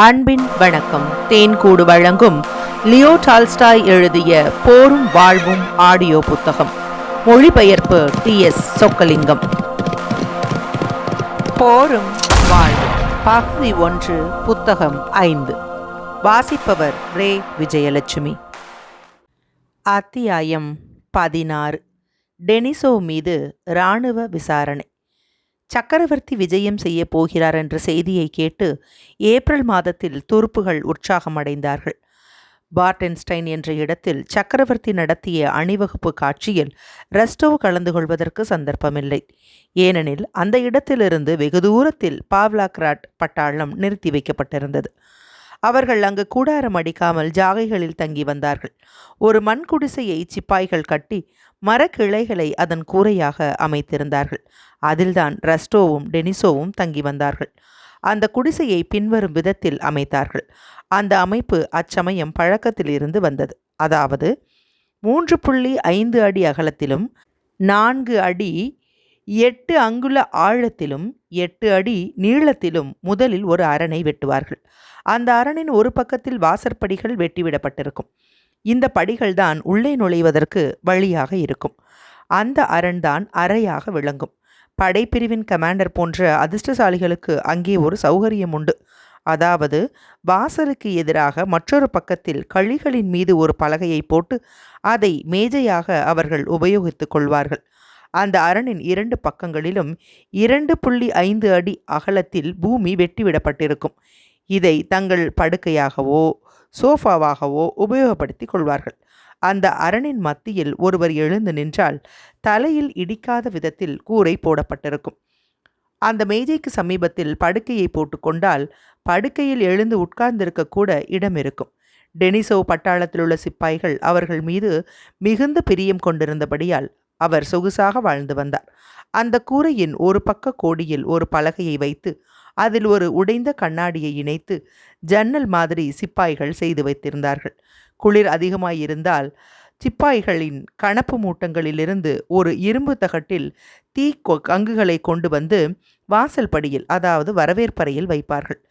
அன்பின் வணக்கம். தேன்கூடு வழங்கும் லியோ டால்ஸ்டாய் எழுதிய போரும் வாழ்வும் ஆடியோ புத்தகம். மொழிபெயர்ப்பு TS சொக்கலிங்கம். போரும் வாழ்வும் பகுதி 1, புத்தகம் 5. வாசிப்பவர் ரே விஜயலட்சுமி. அத்தியாயம் 16. டெனிசோ மீது இராணுவ விசாரணை. சக்கரவர்த்தி விஜயம் செய்ய போகிறார் என்ற செய்தியை கேட்டு ஏப்ரல் மாதத்தில் துருப்புகள் உற்சாகமடைந்தார்கள். பார்டென்ஸ்டைன் என்ற இடத்தில் சக்கரவர்த்தி நடத்திய அணிவகுப்பு காட்சியில் ரஸ்டோவ் கலந்து கொள்வதற்கு சந்தர்ப்பமில்லை. ஏனெனில் அந்த இடத்திலிருந்து வெகு தூரத்தில் பாவ்லாக்ராட் பட்டாளம் நிறுத்தி வைக்கப்பட்டிருந்தது. அவர்கள் அங்கு கூடாரம் அடிக்காமல் ஜாகைகளில் தங்கி வந்தார்கள். ஒரு மண் குடிசையை சிப்பாய்கள் கட்டி மரக்கிளைகளை அதன் கூரையாக அமைத்திருந்தார்கள். அதில்தான் ரஸ்டோவும் டெனிசோவும் தங்கி வந்தார்கள். அந்த குடிசையை பின்வரும் விதத்தில் அமைத்தார்கள். அந்த அமைப்பு அச்சமயம் பழக்கத்தில் இருந்து வந்தது. அதாவது 3.5 அடி அகலத்திலும் 4 அடி 8 அங்குல ஆழத்திலும் 8 அடி நீளத்திலும் முதலில் ஒரு அரணை வெட்டுவார்கள். அந்த அரணின் ஒரு பக்கத்தில் வாசற்படிகள் வெட்டிவிடப்பட்டிருக்கும். இந்த படிகள்தான் உள்ளே நுழைவதற்கு வழியாக இருக்கும். அந்த அரண்தான் அறையாக விளங்கும். படைப்பிரிவின் கமாண்டர் போன்ற அதிர்ஷ்டசாலிகளுக்கு அங்கே ஒரு சௌகரியம் உண்டு. அதாவது வாசலுக்கு எதிராக மற்றொரு பக்கத்தில் கழிகளின் மீது ஒரு பலகையை போட்டு அதை மேஜையாக அவர்கள் உபயோகித்துக் கொள்வார்கள். அந்த அரணின் 2 பக்கங்களிலும் 2.5 அடி அகலத்தில் பூமி வெட்டிவிடப்பட்டிருக்கும். இதை தங்கள் படுக்கையாகவோ சோஃபாவாகவோ உபயோகப்படுத்தி கொள்வார்கள். அந்த அரணின் மத்தியில் ஒருவர் எழுந்து நின்றால் தலையில் இடிக்காத விதத்தில் கூரை போடப்பட்டிருக்கும். அந்த மேஜைக்கு சமீபத்தில் படுக்கையை போட்டுக்கொண்டால் படுக்கையில் எழுந்து உட்கார்ந்திருக்க கூட இடம் இருக்கும். டெனிசோ பட்டாளத்திலுள்ள சிப்பாய்கள் அவர்கள் மீது மிகுந்த பிரியம் கொண்டிருந்தபடியால் அவர் சொகுசாக வாழ்ந்து வந்தார். அந்த கூரையின் ஒரு பக்க கோடியில் ஒரு பலகையை வைத்து அதில் ஒரு உடைந்த கண்ணாடியை இணைத்து ஜன்னல் மாதிரி சிப்பாய்கள் செய்து வைத்திருந்தார்கள். குளிர் அதிகமாயிருந்தால் சிப்பாய்களின் கணப்பு மூட்டங்களிலிருந்து ஒரு இரும்பு தகட்டில் தீ கங்குகளை கொண்டு வந்து வாசல் படியில், அதாவது வரவேற்பறையில் வைப்பார்கள்.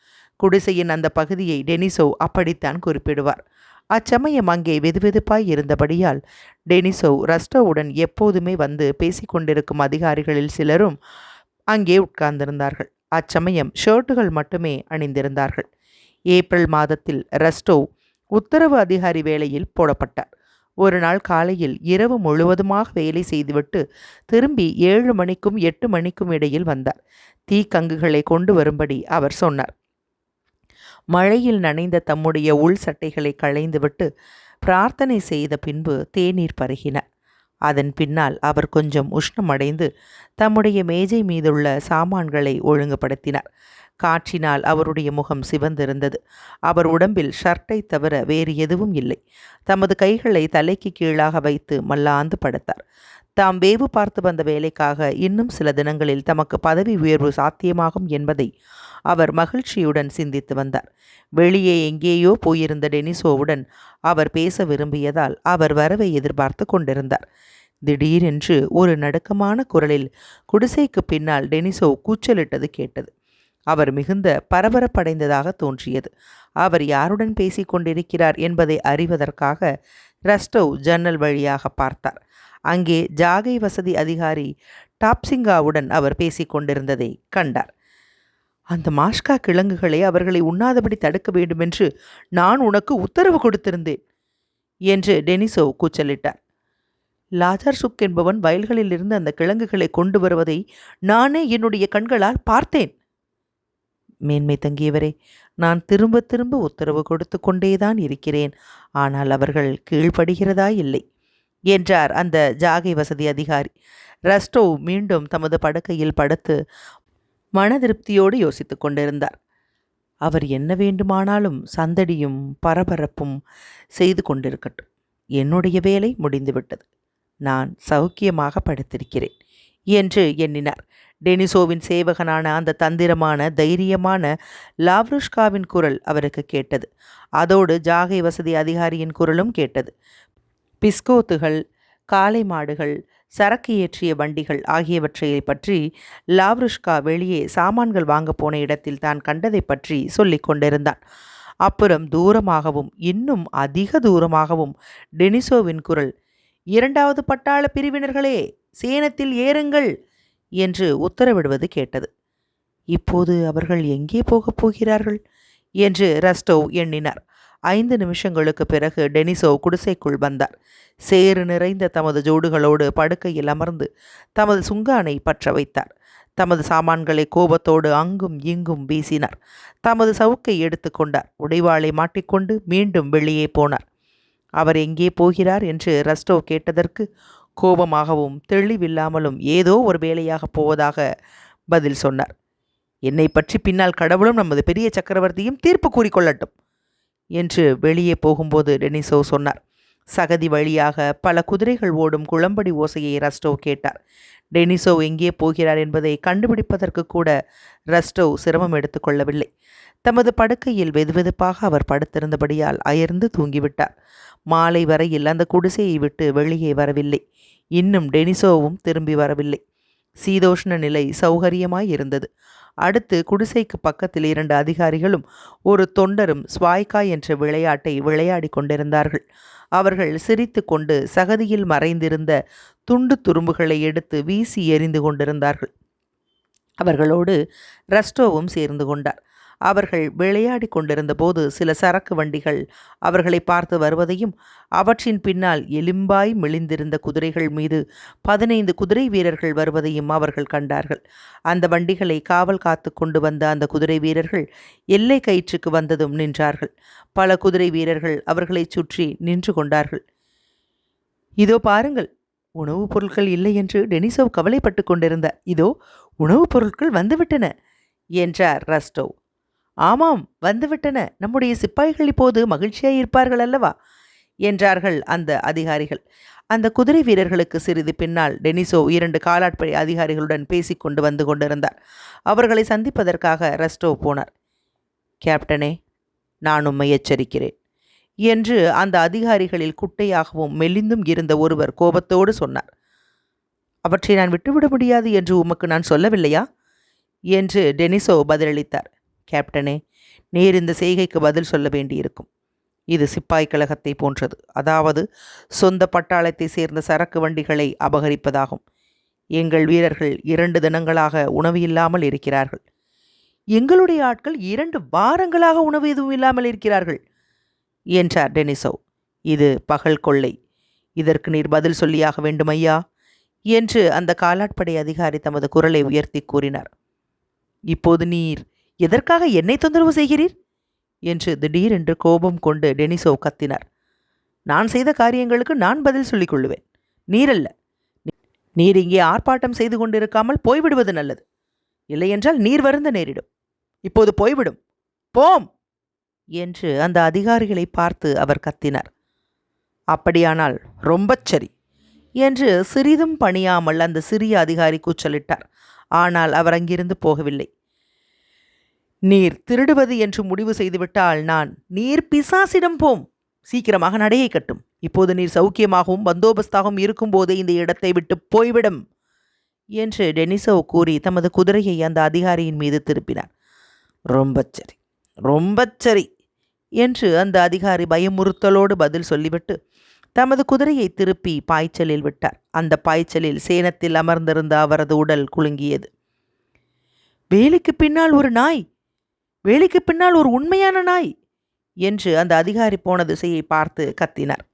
குடிசையின் அந்த பகுதியை டெனிசோ அப்படித்தான் குறிப்பிடுவார். அச்சமயம் அங்கே வெதுவெதுப்பாய் இருந்தபடியால் டெனிசோ ரஸ்டோவுடன் எப்போதுமே வந்து பேசிக்கொண்டிருக்கும் அதிகாரிகளில் சிலரும் அங்கே உட்கார்ந்திருந்தார்கள். அச்சமயம் ஷர்ட்டுகள் மட்டுமே அணிந்திருந்தார்கள். ஏப்ரல் மாதத்தில் ரஸ்டோவ் உத்தரவு அதிகாரி வேலையில் போடப்பட்டார். ஒரு நாள் காலையில் இரவு முழுவதுமாக வேலை செய்துவிட்டு திரும்பி 7 மணிக்கும் 8 மணிக்கும் இடையில் வந்தார். தீக்கங்குகளை கொண்டு வரும்படி அவர் சொன்னார். மழையில் நனைந்த தம்முடைய உள் சட்டைகளை களைந்துவிட்டு பிரார்த்தனை செய்த பின்பு தேநீர் பருகினார். அதன் பின்னால் அவர் கொஞ்சம் உஷ்ணமடைந்து தம்முடைய மேஜை மீதுள்ள சாமான்களை ஒழுங்குபடுத்தினார். காற்றினால் அவருடைய முகம் சிவந்திருந்தது. அவர் உடம்பில் ஷர்ட்டை தவிர வேறு எதுவும் இல்லை. தமது கைகளை தலைக்கு கீழாக வைத்து மல்லாந்து படுத்தார். தாம் வேவு பார்த்து வந்த வேலைக்காக இன்னும் சில தினங்களில் தமக்கு பதவி உயர்வு சாத்தியமாகும் என்பதை அவர் மகிழ்ச்சியுடன் சிந்தித்து வந்தார். வெளியே எங்கேயோ போயிருந்த டெனிசோவுடன் அவர் பேச விரும்பியதால் அவர் வரவை எதிர்பார்த்து கொண்டிருந்தார். திடீரென்று ஒரு நடுக்கமான குரலில் குடிசைக்கு பின்னால் டெனிசோ கூச்சலிட்டது கேட்டது. அவர் மிகுந்த பரபரப்படைந்ததாக தோன்றியது. அவர் யாருடன் பேசி கொண்டிருக்கிறார் என்பதை அறிவதற்காக ரஸ்டோவ் ஜன்னல் வழியாக பார்த்தார். அங்கே ஜாகை வசதி அதிகாரி டாப்சிங்காவுடன் அவர் பேசி கொண்டிருந்ததை கண்டார். அந்த மாஷ்கா கிழங்குகளை அவர்களை உண்ணாதபடி தடுக்க வேண்டுமென்று நான் உனக்கு உத்தரவு கொடுத்திருந்தேன் என்று டெனிசோ கூச்சலிட்டார். லாஜர் சுக் என்பவன் வயல்களிலிருந்து அந்த கிழங்குகளை கொண்டு வருவதை நானே என்னுடைய கண்களால் பார்த்தேன். மேன்மை தங்கியவரே, நான் திரும்ப திரும்ப உத்தரவு கொடுத்து கொண்டேதான் இருக்கிறேன். ஆனால் அவர்கள் கீழ்ப்படுகிறதா இல்லை என்றார் அந்த ஜாகை வசதி அதிகாரி. ரஸ்டோவ் மீண்டும் தமது படுக்கையில் படுத்து மன திருப்தியோடு யோசித்து கொண்டிருந்தார். அவர் என்ன வேண்டுமானாலும் சந்தடியும் பரபரப்பும் செய்து கொண்டிருக்கட்டும். என்னுடைய வேலை முடிந்துவிட்டது. நான் சௌக்கியமாக படுத்திருக்கிறேன் என்று எண்ணினார். டெனிசோவின் சேவகனான அந்த தந்திரமான தைரியமான லாவ்ருஷ்காவின் குரல் அவருக்கு கேட்டது. அதோடு ஜாகை வசதி அதிகாரியின் குரலும் கேட்டது. பிஸ்கோத்துகள், காளை மாடுகள், சரக்கு ஏற்றிய வண்டிகள் ஆகியவற்றை பற்றி லாவ்ருஷ்கா வெளியே சாமான்கள் வாங்க போன இடத்தில் தான் கண்டதை பற்றி சொல்லிக் கொண்டிருந்தான். அப்புறம் தூரமாகவும் இன்னும் அதிக தூரமாகவும் டெனிசோவின் குரல், இரண்டாவது பட்டாள பிரிவினர்களே, சேனத்தில் ஏறுங்கள் என்று உத்தரவிடுவது கேட்டது. இப்போது அவர்கள் எங்கே போகப் போகிறார்கள் என்று ரஸ்டோவ் எண்ணினார். 5 நிமிஷங்களுக்கு பிறகு டெனிசோவ் குடிசைக்குள் வந்தார். சேறு நிறைந்த தமது ஜோடுகளோடு படுக்கையில் அமர்ந்து தமது சுங்கானை பற்ற வைத்தார். தமது சாமான்களை கோபத்தோடு அங்கும் இங்கும் வீசினார். தமது சவுக்கை எடுத்து கொண்டார். உடைவாளை மாட்டிக்கொண்டு மீண்டும் வெளியே போனார். அவர் எங்கே போகிறார் என்று ரஸ்டோவ் கேட்டதற்கு கோபமாகவும் தெளிவில்லாமலும் ஏதோ ஒரு வேலையாக போவதாக பதில் சொன்னார். என்னை பற்றி பின்னால் கடவுளும் நமது பெரிய சக்கரவர்த்தியும் தீர்ப்பு கூறிக்கொள்ளட்டும் என்று வெளியே போகும்போது டெனிசோவ் சொன்னார். சகதி வழியாக பல குதிரைகள் ஓடும் குளம்படி ஓசையை ரஸ்டோவ் கேட்டார். டெனிசோவ் எங்கே போகிறார் என்பதை கண்டுபிடிப்பதற்கு கூட ரஸ்டோவ் சிரமம் எடுத்துக்கொள்ளவில்லை. தமது படுக்கையில் வெதுவெதுப்பாக அவர் படுத்திருந்தபடியால் அயர்ந்து தூங்கிவிட்டார். மாலை வரையில் அந்த குடிசையை விட்டு வெளியே வரவில்லை. இன்னும் டெனிசோவும் திரும்பி வரவில்லை. சீதோஷ்ண நிலை சௌகரியமாய் இருந்தது. அடுத்து குடிசைக்கு பக்கத்தில் 2 அதிகாரிகளும் ஒரு தொண்டரும் ஸ்வாய்கா என்ற விளையாட்டை விளையாடி கொண்டிருந்தார்கள். அவர்கள் சிரித்து கொண்டு சகதியில் மறைந்திருந்த துண்டு துரும்புகளை எடுத்து வீசி எறிந்து கொண்டிருந்தார்கள். அவர்களோடு ரஸ்டோவும் சேர்ந்து கொண்டார். அவர்கள் விளையாடி கொண்டிருந்த போது சில சரக்கு வண்டிகள் அவர்களை பார்த்து வருவதையும் அவற்றின் பின்னால் எலும்பாய் மெலிந்திருந்த குதிரைகள் மீது 15 குதிரை வீரர்கள் வருவதையும் அவர்கள் கண்டார்கள். அந்த வண்டிகளை காவல் காத்து கொண்டு வந்த அந்த குதிரை வீரர்கள் எல்லை கயிற்றுக்கு வந்ததும் நின்றார்கள். பல குதிரை வீரர்கள் அவர்களை சுற்றி நின்று கொண்டார்கள். இதோ பாருங்கள், உணவுப் பொருட்கள் இல்லை என்று டெனிசோவ் கவலைப்பட்டு கொண்டிருந்தார். இதோ உணவுப் பொருட்கள் வந்துவிட்டன என்றார் ரஸ்டோவ். ஆமாம், வந்துவிட்டன. நம்முடைய சிப்பாய்கள் இப்போது மகிழ்ச்சியாயிருப்பார்கள் அல்லவா என்றார்கள் அந்த அதிகாரிகள். அந்த குதிரை வீரர்களுக்கு சிறிது பின்னால் டெனிசோவ் 2 காலாட்படை அதிகாரிகளுடன் பேசிக்கொண்டு வந்து கொண்டிருந்தார். அவர்களை சந்திப்பதற்காக ரஸ்டோவ் போனார். கேப்டனே, நான் உம்மை எச்சரிக்கிறேன் என்று அந்த அதிகாரிகளில் குட்டையாகவும் மெலிந்தும் இருந்த ஒருவர் கோபத்தோடு சொன்னார். அவற்றை நான் விட்டுவிட முடியாது என்று உமக்கு நான் சொல்லவில்லையா என்று டெனிசோவ் பதிலளித்தார். கேப்டனே, நீர் இந்த செய்கைக்கு பதில் சொல்ல வேண்டியிருக்கும். இது சிப்பாய் கழகத்தை போன்றது. அதாவது சொந்த பட்டாளத்தை சேர்ந்த சரக்கு வண்டிகளை அபகரிப்பதாகும். எங்கள் வீரர்கள் 2 தினங்களாக உணவு இல்லாமல் இருக்கிறார்கள். எங்களுடைய ஆட்கள் 2 வாரங்களாக உணவு எதுவும் இல்லாமல் இருக்கிறார்கள் என்றார் டெனிசோவ். இது பகல் கொள்ளை. இதற்கு நீர் பதில் சொல்லியாக வேண்டும் ஐயா என்று அந்த காலாட்படை அதிகாரி தமது குரலை உயர்த்தி கூறினார். இப்போது நீர் எதற்காக என்னை தொந்தரவு செய்கிறீர் என்று திடீரென்று கோபம் கொண்டு டெனிசோவ் கத்தினார். நான் செய்த காரியங்களுக்கு நான் பதில் சொல்லிக் கொள்ளுவேன், நீரல்ல. நீர் இங்கே ஆர்ப்பாட்டம் செய்து கொண்டிருக்காமல் போய்விடுவது நல்லது. இல்லையென்றால் நீர் வருந்த நேரிடும். இப்போது போய்விடும், போம் என்று அந்த அதிகாரிகளை பார்த்து அவர் கத்தினார். அப்படியானால் ரொம்பச் சரி என்று சிறிதும் பணியாமல் அந்த சிறிய அதிகாரி கூச்சலிட்டார். ஆனால் அவர் அங்கிருந்து போகவில்லை. நீர் திருடுவது என்று முடிவு செய்துவிட்டால் நீர் பிசாசிடம் போம். சீக்கிரமாக நடையை கட்டும். இப்போது நீர் சௌக்கியமாகவும் பந்தோபஸ்தாகவும் இருக்கும்போதே இந்த இடத்தை விட்டு போய்விடும் என்று டெனிசோவ் கூறி தமது குதிரையை அந்த அதிகாரியின் மீது திருப்பினார். ரொம்பச் சரி, ரொம்பச் சரி என்று அந்த அதிகாரி பயமுறுத்தலோடு பதில் சொல்லிவிட்டு தமது குதிரையை திருப்பி பாய்ச்சலில் விட்டார். அந்த பாய்ச்சலில் சேனத்தில் அமர்ந்திருந்த அவரது உடல் குலுங்கியது. வேலிக்கு பின்னால் ஒரு நாய், வேலிக்கு பின்னால் ஒரு உண்மையான நாய் என்று அந்த அதிகாரி போன திசையை பார்த்து கத்தினார்.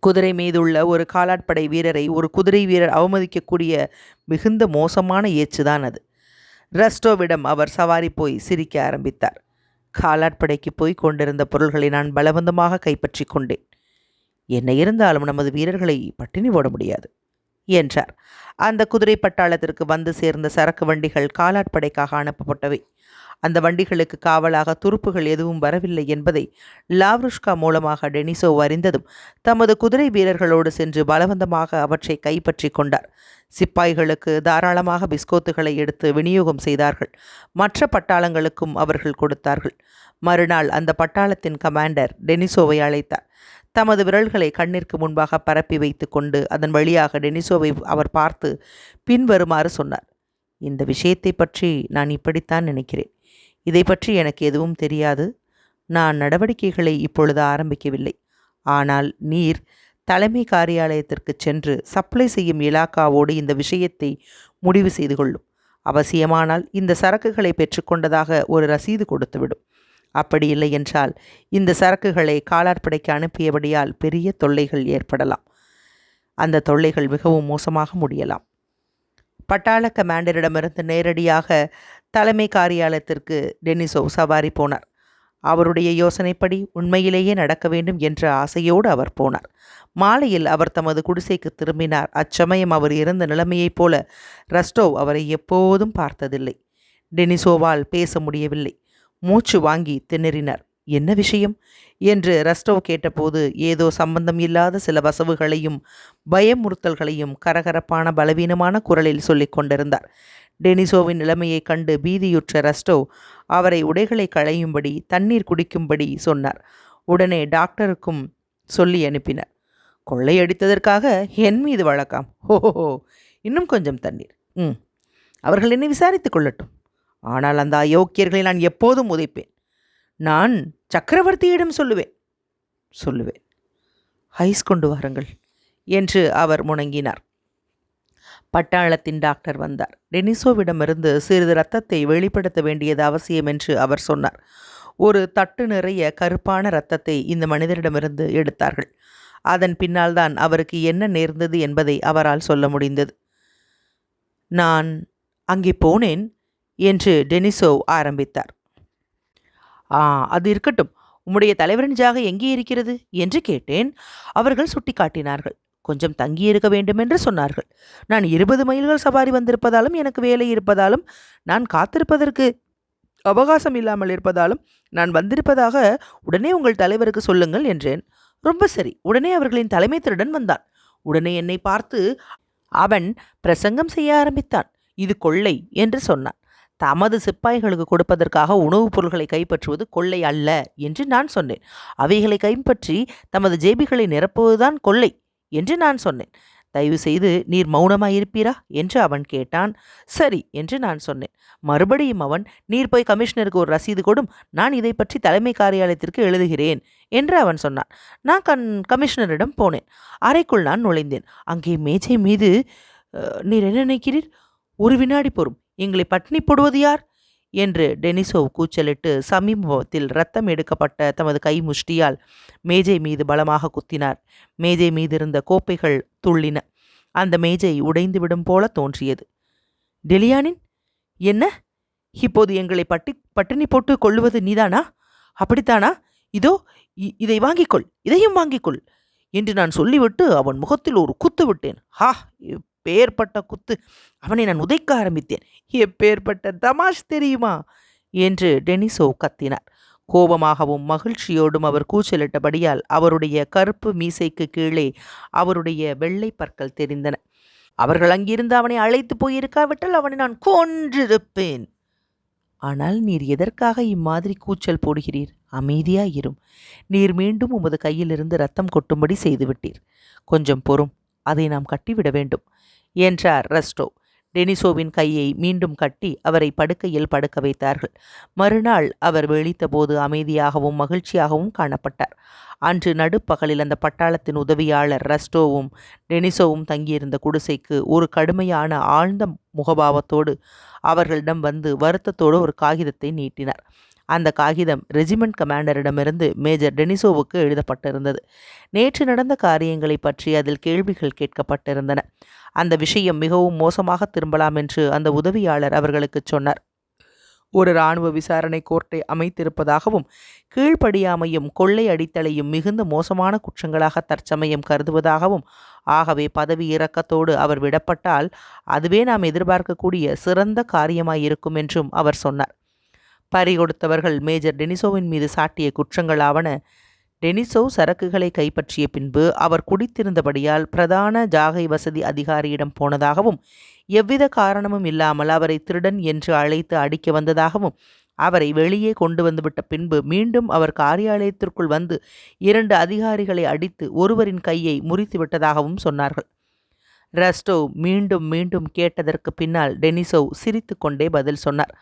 குதிரை மீதுள்ள ஒரு காலாட்படை வீரரை ஒரு குதிரை வீரர் அவமதிக்கக்கூடிய மிகுந்த மோசமான ஏச்சுதான் அது. ரஸ்டோவிடம் அவர் சவாரி போய் சிரிக்க ஆரம்பித்தார். காலாட்படைக்கு போய் கொண்டிருந்த பொருள்களை நான் பலவந்தமாக கைப்பற்றி கொண்டேன். என்ன இருந்தாலும் நமது வீரர்களை பட்டினி போட முடியாது என்றார். அந்த குதிரை பட்டாளத்திற்கு வந்து சேர்ந்த சரக்கு வண்டிகள் காலாட்படைக்காக அனுப்பப்பட்டவை. அந்த வண்டிகளுக்கு காவலாக துருப்புகள் எதுவும் வரவில்லை என்பதை லாவ்ருஷ்கா மூலமாக டெனிசோவ் அறிந்ததும் தமது குதிரை வீரர்களோடு சென்று பலவந்தமாக அவற்றை கைப்பற்றி கொண்டார். சிப்பாய்களுக்கு தாராளமாக பிஸ்கோத்துகளை எடுத்து விநியோகம் செய்தார்கள். மற்ற பட்டாளங்களுக்கும் அவர்கள் கொடுத்தார்கள். மறுநாள் அந்த பட்டாளத்தின் கமாண்டர் டெனிசோவை அழைத்தார். தமது விரல்களை கண்ணிற்கு முன்பாக பரப்பி வைத்து கொண்டு அதன் வழியாக டெனிசோவை அவர் பார்த்து பின்வருமாறு சொன்னார். இந்த விஷயத்தை பற்றி நான் இப்படித்தான் நினைக்கிறேன். இதை பற்றி எனக்கு எதுவும் தெரியாது. நான் நடவடிக்கைகளை இப்பொழுது ஆரம்பிக்கவில்லை. ஆனால் நீர் தலைமை காரியாலயத்திற்கு சென்று சப்ளை செய்யும் இலாக்காவோடு இந்த விஷயத்தை முடிவு செய்து கொள்ளும். அவசியமானால் இந்த சரக்குகளை பெற்றுக்கொண்டதாக ஒரு ரசீது கொடுத்துவிடும். அப்படி இல்லை என்றால் இந்த சரக்குகளை காலாட்படைக்கு அனுப்பியபடியால் பெரிய தொல்லைகள் ஏற்படலாம். அந்த தொல்லைகள் மிகவும் மோசமாக முடியலாம். பட்டாள கமாண்டரிடமிருந்து நேரடியாக தலைமை காரியாலயத்திற்கு டெனிசோவ் சவாரி போனார். அவருடைய யோசனைப்படி உண்மையிலேயே நடக்க வேண்டும் என்ற ஆசையோடு அவர் போனார். மாலையில் அவர் தமது குடிசைக்கு திரும்பினார். அச்சமயம் அவர் இருந்த நிலைமையைப் போல ரஸ்டோவ் அவரை எப்போதும் பார்த்ததில்லை. டெனிசோவால் பேச முடியவில்லை. மூச்சு வாங்கி திணறினார். என்ன விஷயம் என்று ரஸ்டோவ் கேட்டபோது ஏதோ சம்பந்தம் இல்லாத சில வசவுகளையும் பயமுறுத்தல்களையும் கரகரப்பான பலவீனமான குரலில் சொல்லிக் கொண்டிருந்தார். டெனிசோவின் நிலைமையைக் கண்டு பீதியுற்ற ரஸ்டோவ் அவரை உடைகளை களையும்படி தண்ணீர் குடிக்கும்படி சொன்னார். உடனே டாக்டருக்கும் சொல்லி அனுப்பினார். கொள்ளையடித்ததற்காக என் மீது வழக்காம். ஓஹோ, இன்னும் கொஞ்சம் தண்ணீர். அவர்கள் என்னை விசாரித்துக் கொள்ளட்டும். ஆனால் அந்த அயோக்கியர்களை நான் எப்போதும் உதைப்பேன். நான் சக்கரவர்த்தியிடம் சொல்லுவேன். ஐஸ் கொண்டு வாருங்கள் என்று அவர் முணங்கினார். பட்டாளத்தின் டாக்டர் வந்தார். டெனிசோவிடமிருந்து சிறிது இரத்தத்தை வெளிப்படுத்த வேண்டியது அவசியம் என்று அவர் சொன்னார். ஒரு தட்டு நிறைய கருப்பான இரத்தத்தை இந்த மனிதரிடமிருந்து எடுத்தார்கள். அதன் பின்னால் தான் அவருக்கு என்ன நேர்ந்தது என்பதை அவரால் சொல்ல முடிந்தது. நான் அங்கே போனேன் என்று டெனிசோவ் ஆரம்பித்தார். அது இருக்கட்டும். உம்முடைய தலைவரின் ஜாகை எங்கே இருக்கிறது என்று கேட்டேன். அவர்கள் சுட்டி காட்டினார்கள். கொஞ்சம் தங்கியிருக்க வேண்டுமென்று சொன்னார்கள். நான் 20 மைல்கள் சவாரி வந்திருப்பதாலும் எனக்கு வேலை இருப்பதாலும் நான் காத்திருப்பதற்கு அவகாசம் இல்லாமல் இருப்பதாலும் நான் வந்திருப்பதாக உடனே உங்கள் தலைவருக்கு சொல்லுங்கள் என்றேன். ரொம்ப சரி. உடனே அவர்களின் தலைமை திருடன் வந்தான். உடனே என்னை பார்த்து அவன் பிரசங்கம் செய்ய ஆரம்பித்தான். இது கொள்ளை என்று சொன்னான். தமது சிப்பாய்களுக்கு கொடுப்பதற்காக உணவுப் பொருட்களை கைப்பற்றுவது கொள்ளை அல்ல என்று நான் சொன்னேன். அவைகளை கைப்பற்றி தமது ஜேபிகளை நிரப்புவதுதான் கொள்ளை என்று நான் சொன்னேன். தயவு செய்து நீர் மௌனமாயிருப்பீரா என்று அவன் கேட்டான். சரி என்று நான் சொன்னேன். மறுபடியும் அவன், நீர் போய் கமிஷனருக்கு ஒரு ரசீது கொடும், நான் இதை பற்றி தலைமை காரியாலயத்திற்கு எழுதுகிறேன் என்று அவன் சொன்னான். நான் கமிஷனரிடம் போனேன். அறைக்குள் நான் நுழைந்தேன். அங்கே மேஜை மீது, நீர் என்ன நினைக்கிறீர்? ஒரு வினாடி பொறும், எங்களை பட்டினி போடுவது யார் என்று டெனிசோவ் கூச்சலிட்டு சமீபத்தில் இரத்தம் எடுக்கப்பட்ட தமது கை முஷ்டியால் மேஜை மீது பலமாக குத்தினார். மேஜை மீதிருந்த கோப்பைகள் துள்ளின. அந்த மேஜை உடைந்துவிடும் போல தோன்றியது. டெலியானின், என்ன இப்போது எங்களை பட்டினி போட்டு கொள்ளுவது நீதானா? அப்படித்தானா? இதோ இதை வாங்கிக்கொள், இதையும் வாங்கிக்கொள் என்று நான் சொல்லிவிட்டு அவன் முகத்தில் ஒரு குத்து விட்டேன். எப்பேற்பட்ட குத்து! அவனை நான் உதைக்க ஆரம்பித்தேன். எப்பேற்பட்ட தமாஷ் தெரியுமா என்று டெனிசோவ் கத்தினார். கோபமாகவும் மகிழ்ச்சியோடும் அவர் கூச்சலிட்டபடியால் அவருடைய கருப்பு மீசைக்கு கீழே அவருடைய வெள்ளை பற்கள் தெரிந்தன. அவர்கள் அங்கிருந்து அவனை அழைத்து போயிருக்காவிட்டால் அவனை நான் கொன்றிருப்பேன். ஆனால் நீர் எதற்காக இம்மாதிரி கூச்சல் போடுகிறீர்? அமைதியாயிரும். நீர் மீண்டும் உமது கையிலிருந்து இரத்தம் கொட்டும்படி செய்துவிட்டீர். கொஞ்சம் பொறும், அதை நாம் கட்டிவிட வேண்டும் என்றார் ரஸ்டோவ். டெனிசோவின் கையை மீண்டும் கட்டி அவரை படுக்கையில் படுக்க வைத்தார்கள். மறுநாள் அவர் விழித்தபோது அமைதியாகவும் மகிழ்ச்சியாகவும் காணப்பட்டார். அன்று நடுப்பகலில் அந்த பட்டாளத்தின் உதவியாளர் ரஸ்டோவும் டெனிசோவும் தங்கியிருந்த குடிசைக்கு ஒரு கடுமையான ஆழ்ந்த முகபாவத்தோடு அவர்களிடம் வந்து வருத்தத்தோடு ஒரு காகிதத்தை நீட்டினார். அந்த காகிதம் ரெஜிமெண்ட் கமாண்டரிடமிருந்து மேஜர் டெனிசோவுக்கு எழுதப்பட்டிருந்தது. நேற்று நடந்த காரியங்களை பற்றி அதில் கேள்விகள் கேட்கப்பட்டிருந்தன. அந்த விஷயம் மிகவும் மோசமாக திரும்பலாம் என்று அந்த உதவியாளர் அவர்களுக்கு சொன்னார். ஒரு இராணுவ விசாரணை கோர்ட்டை அமைத்திருப்பதாகவும் கீழ்ப்படியாமையும் கொள்ளை அடித்தலையும் மிகுந்த மோசமான குற்றங்களாக தற்சமயம் கருதுவதாகவும், ஆகவே பதவி இறக்கத்தோடு அவர் விடப்பட்டால் அதுவே நாம் எதிர்பார்க்கக்கூடிய சிறந்த காரியமாயிருக்கும் என்றும் அவர் சொன்னார். பறிகொடுத்தவர்கள் மேஜர் டெனிசோவின் மீது சாட்டிய குற்றங்களாவன: டெனிசோவ் சரக்குகளை கைப்பற்றிய பின்பு அவர் குடித்திருந்தபடியால் பிரதான ஜாகை வசதி அதிகாரியிடம் போனதாகவும், எவ்வித காரணமும் இல்லாமல் அவரை திருடன் என்று அழைத்து அடிக்க வந்ததாகவும், அவரை வெளியே கொண்டு வந்துவிட்ட பின்பு மீண்டும் அவர் காரியாலயத்திற்குள் வந்து 2 அதிகாரிகளை அடித்து ஒருவரின் கையை முறித்து விட்டதாகவும் சொன்னார்கள். ரஸ்டோவ் மீண்டும் மீண்டும் கேட்டதற்கு பின்னால் டெனிசோவ் சிரித்து கொண்டே பதில் சொன்னார்.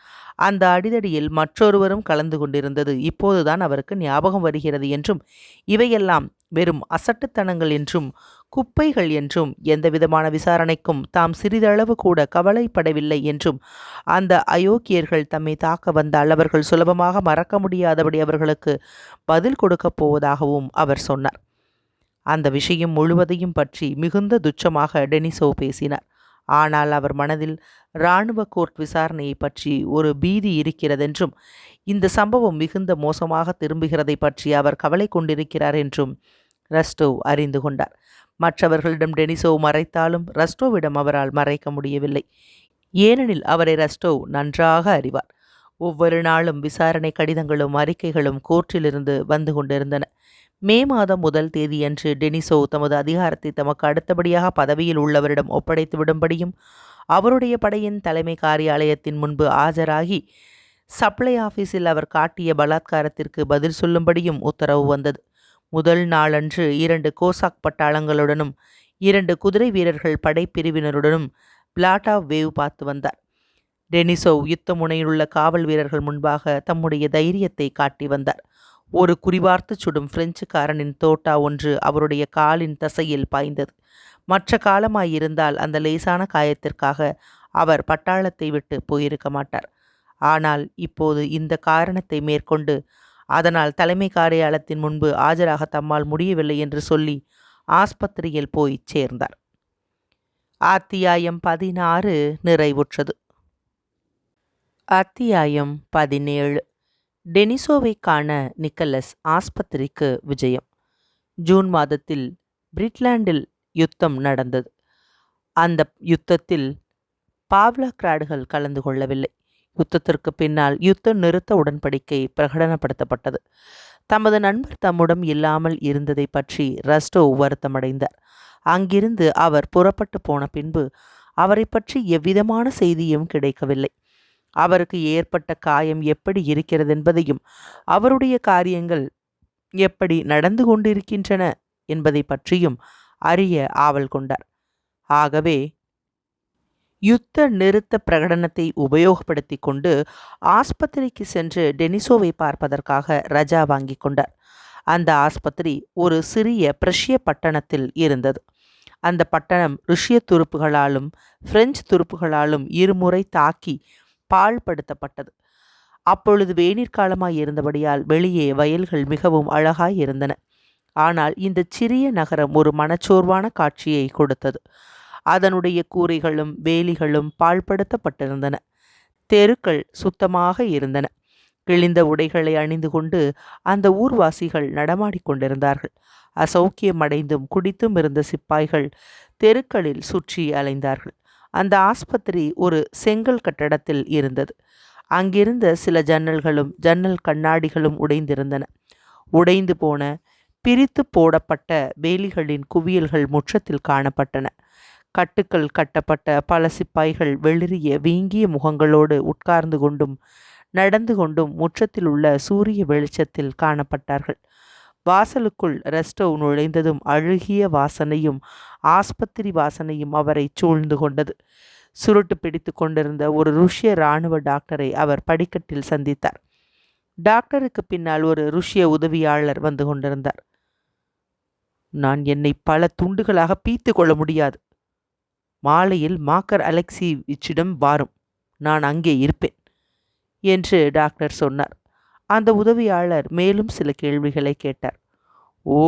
அந்த அடிதடியில் மற்றொருவரும் கலந்து கொண்டிருந்தது இப்போதுதான் அவருக்கு ஞாபகம் வருகிறது என்றும், இவையெல்லாம் வெறும் அசட்டுத்தனங்கள் என்றும், குப்பைகள் என்றும், எந்தவிதமான விசாரணைக்கும் தாம் சிறிதளவு கூட கவலைப்படவில்லை என்றும், அந்த அயோக்கியர்கள் தம்மை தாக்க வந்தால் அவர்கள் சுலபமாக மறக்க முடியாதபடி அவர்களுக்கு பதில் கொடுக்கப் போவதாகவும் அவர் சொன்னார். அந்த விஷயம் முழுவதையும் பற்றி மிகுந்த துச்சமாக டெனிசோவ் பேசினார். ஆனால் அவர் மனதில் இராணுவ கோர்ட் விசாரணையை பற்றி ஒரு பீதி இருக்கிறதென்றும், இந்த சம்பவம் மிகுந்த மோசமாக திரும்புகிறதை பற்றி அவர் கவலை கொண்டிருக்கிறார் என்றும் ரஸ்டோவ் அறிந்து கொண்டார். மற்றவர்களிடம் டெனிசோவ் மறைத்தாலும் ரஸ்டோவிடம் அவரால் மறைக்க முடியவில்லை. ஏனெனில் அவரை ரஸ்டோவ் நன்றாக அறிவார். ஒவ்வொரு நாளும் விசாரணை கடிதங்களும் அறிக்கைகளும் கோர்ட்டிலிருந்து வந்து கொண்டிருந்தன. மே மாதம் 1 தேதியன்று டெனிசோவ் தமது அதிகாரத்தை தமக்கு அடுத்தபடியாக பதவியில் உள்ளவரிடம் ஒப்படைத்து விடும்படியும், அவருடைய படையின் தலைமை காரியாலயத்தின் முன்பு ஆஜராகி சப்ளை ஆபீஸில் அவர் காட்டிய பலாத்காரத்திற்கு பதில் சொல்லும்படியும் உத்தரவு வந்தது. முதல் நாளன்று 2 கோசாக் பட்டாளங்களுடனும் 2 குதிரை வீரர்கள் படைப்பிரிவினருடனும் பிளாட்டாவ் வேவ் பார்த்து வந்தார். டெனிசோவ் யுத்த முனையிலுள்ள காவல் வீரர்கள் முன்பாக தம்முடைய தைரியத்தை காட்டி வந்தார். ஒரு குறிபார்த்து சுடும் பிரெஞ்சுக்காரனின் தோட்டா ஒன்று அவருடைய காலின் தசையில் பாய்ந்தது. மற்ற காலமாயிருந்தால் அந்த லேசான காயத்திற்காக அவர் பட்டாளத்தை விட்டு போயிருக்க மாட்டார். ஆனால் இப்போது இந்த காரணத்தை மேற்கொண்டு அதனால் தலைமை காரியாலயத்தின் முன்பு ஆஜராக தம்மால் முடியவில்லை என்று சொல்லி ஆஸ்பத்திரியில் போய் சேர்ந்தார். அத்தியாயம் 16 நிறைவுற்றது. அத்தியாயம் 17. டெனிசோவை காண நிக்கலஸ் ஆஸ்பத்திரிக்கு விஜயம். ஜூன் மாதத்தில் பிரிட்லாண்டில் யுத்தம் நடந்தது. அந்த யுத்தத்தில் பாவ்லாக்ராடுகள் கலந்து கொள்ளவில்லை. யுத்தத்திற்கு பின்னால் யுத்த நிறுத்த உடன்படிக்கை பிரகடனப்படுத்தப்பட்டது. தமது நண்பர் தம்முடன் இல்லாமல் இருந்ததை பற்றி ரஸ்டோவ் வருத்தமடைந்தார். அங்கிருந்து அவர் புறப்பட்டு போன பின்பு அவரை பற்றி எவ்விதமான செய்தியும் கிடைக்கவில்லை. அவருக்கு ஏற்பட்ட காயம் எப்படி இருக்கிறது என்பதையும், அவருடைய காரியங்கள் எப்படி நடந்து கொண்டிருக்கின்றன என்பதை பற்றியும் அறிய ஆவல் கொண்டார். ஆகவே யுத்த நிறுத்த பிரகடனத்தை உபயோகப்படுத்தி கொண்டு ஆஸ்பத்திரிக்கு சென்று டெனிசோவை பார்ப்பதற்காக ரஜா வாங்கி கொண்டார். அந்த ஆஸ்பத்திரி ஒரு சிறிய பிரஷ்ய பட்டணத்தில் இருந்தது. அந்த பட்டணம் ருஷ்ய துருப்புகளாலும் பிரெஞ்சு துருப்புகளாலும் இருமுறை தாக்கி பாழ்படுத்தப்பட்டது. அப்பொழுது வேநீர் காலமாய் இருந்தபடியால் வெளியே வயல்கள் மிகவும் அழகாய் இருந்தன. ஆனால் இந்த சிறிய நகரம் ஒரு மனச்சோர்வான காட்சியை கொடுத்தது. அதனுடைய கூரைகளும் வேலிகளும் பாழ்படுத்தப்பட்டிருந்தன. தெருக்கள் சுத்தமாக இருந்தன. கிழிந்த உடைகளை அணிந்து கொண்டு அந்த ஊர்வாசிகள் நடமாடிக்கொண்டிருந்தார்கள். அசௌக்கியமடைந்தும் குடித்தும் இருந்த சிப்பாய்கள் தெருக்களில் சுற்றி அலைந்தார்கள். அந்த ஆஸ்பத்திரி ஒரு செங்கல் கட்டடத்தில் இருந்தது. அங்கிருந்த சில ஜன்னல்களும் ஜன்னல் கண்ணாடிகளும் உடைந்திருந்தன. உடைந்து போன பிரித்து போடப்பட்ட வேலிகளின் குவியல்கள் முற்றத்தில் காணப்பட்டன. கட்டுக்கள் கட்டப்பட்ட பல சிப்பாய்கள் வெளிரிய வீங்கிய முகங்களோடு உட்கார்ந்து கொண்டும் நடந்து கொண்டும் முற்றத்தில் உள்ள சூரிய வெளிச்சத்தில் காணப்பட்டார்கள். வாசலுக்குள் ரஸ்டோவ் நுழைந்ததும் அழுகிய வாசனையும் ஆஸ்பத்திரி வாசனையும் அவரை சூழ்ந்து கொண்டது. சுருட்டு பிடித்து கொண்டிருந்த ஒரு ருஷ்ய இராணுவ டாக்டரை அவர் படிக்கட்டில் சந்தித்தார். டாக்டருக்கு பின்னால் ஒரு ருஷ்ய உதவியாளர் வந்து கொண்டிருந்தார். நான் என்னை பல துண்டுகளாக பீத்து கொள்ள முடியாது. மாலையில் மாக்கர் அலெக்சிவிச்சிடம் வாரும், நான் அங்கே இருப்பேன் என்று டாக்டர் சொன்னார். அந்த உதவியாளர் மேலும் சில கேள்விகளை கேட்டார். ஓ,